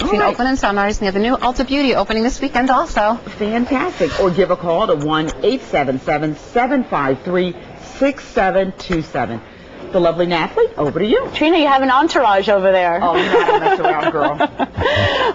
between Oakland and Sunrise. And we have the new Ulta Beauty opening this weekend also. Fantastic. Or give a call to 1-877-753-6727. The lovely Natalie, over to you. Trina, you have an entourage over there. Oh, you know how to mess around, girl.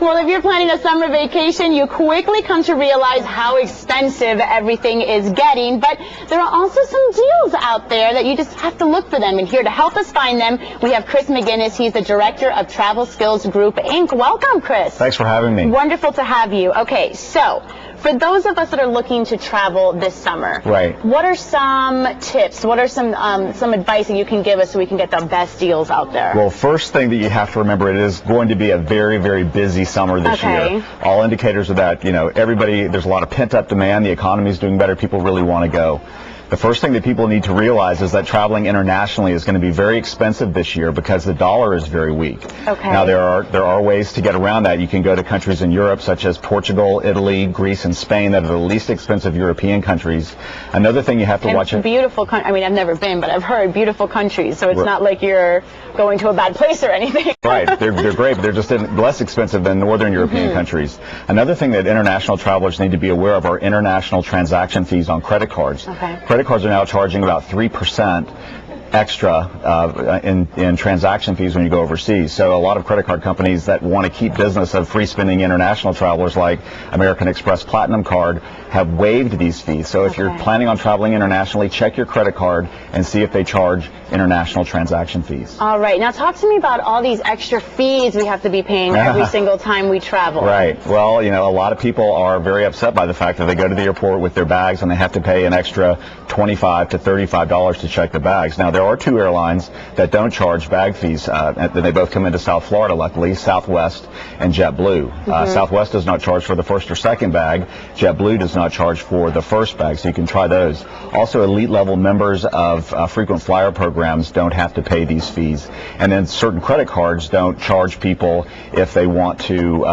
Well, if you're planning a summer vacation, you quickly come to realize how expensive everything is getting. But there are also some deals out there that you just have to look for them. And here to help us find them, we have Chris McGinnis. He's the director of Travel Skills Group, Inc. Welcome, Chris. Thanks for having me. Wonderful to have you. Okay, so for those of us that are looking to travel this summer, what are some tips? What are some advice that you can give us so we can get the best deals out there? Well, first thing that you have to remember, it is going to be a very, very busy summer this year. All indicators are that, there's a lot of pent-up demand. The economy is doing better. People really want to go. The first thing that people need to realize is that traveling internationally is going to be very expensive this year because the dollar is very weak. Now, there are ways to get around that. You can go to countries in Europe such as Portugal, Italy, Greece, and Spain that are the least expensive European countries. Another thing you have to watch. Beautiful I mean, I've never been, but I've heard beautiful countries, so it's not like you're going to a bad place or anything. Right. They're great, but they're just less expensive than Northern European countries. Another thing that international travelers need to be aware of are international transaction fees on credit cards. Credit cards are now charging about 3% extra in transaction fees when you go overseas. So a lot of credit card companies that want to keep business of free spending international travelers like American Express Platinum Card have waived these fees. So if you're planning on traveling internationally, check your credit card and see if they charge international transaction fees. All right. Now talk to me about all these extra fees we have to be paying every single time we travel. Right. Well, a lot of people are very upset by the fact that they go to the airport with their bags and they have to pay an extra $25 to $35 to check the bags. Now, there are two airlines that don't charge bag fees. They both come into South Florida, luckily, Southwest and JetBlue. Southwest does not charge for the first or second bag. JetBlue does not charge for the first bag, so you can try those. Also, elite-level members of frequent flyer programs don't have to pay these fees. And then certain credit cards don't charge people if they want to,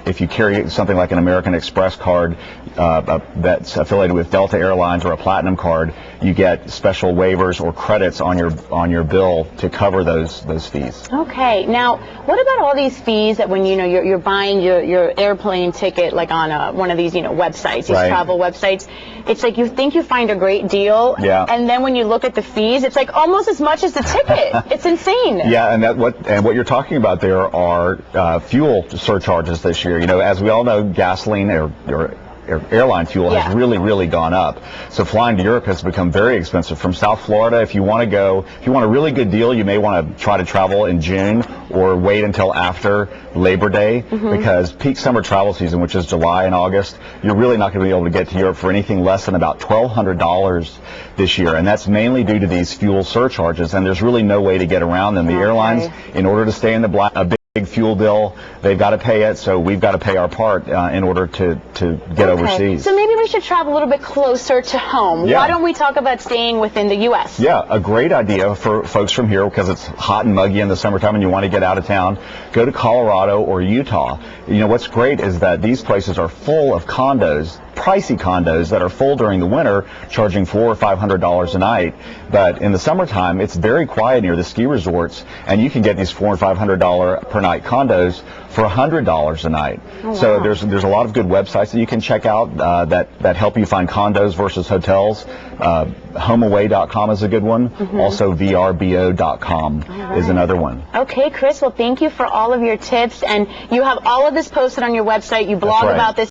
if you carry something like an American Express card that's affiliated with Delta Airlines or a Platinum card, you get special waivers or credits on your bill to cover those fees. Okay. Now, what about all these fees that when you're buying your airplane ticket, like on one of these websites, these travel websites? It's like you think you find a great deal, and then when you look at the fees, it's like almost as much as the ticket. It's insane. Yeah, and what you're talking about there are fuel surcharges this year. As we all know, gasoline or airline fuel has really gone up. So flying to Europe has become very expensive. From South Florida, if you want a really good deal, you may want to try to travel in June or wait until after Labor Day, because peak summer travel season, which is July and August, you're really not going to be able to get to Europe for anything less than about $1,200 this year, and that's mainly due to these fuel surcharges, and there's really no way to get around them. The airlines, in order to stay in the black, a big fuel bill, they've got to pay it, so we've got to pay our part in order to get overseas. So maybe we should travel a little bit closer to home. Why don't we talk about staying within the U.S.? Yeah, a great idea for folks from here, because it's hot and muggy in the summertime and you want to get out of town. Go to Colorado or Utah. What's great is that these places are full of condos, pricey condos that are full during the winter, charging $400 or $500 a night. But in the summertime, it's very quiet near the ski resorts, and you can get these $400 or $500 per night condos for $100 a night. So there's a lot of good websites that you can check out that help you find condos versus hotels. HomeAway.com is a good one. Also, VRBO.com is another one. Okay, Chris. Well, thank you for all of your tips, and you have all of this posted on your website. You blog about this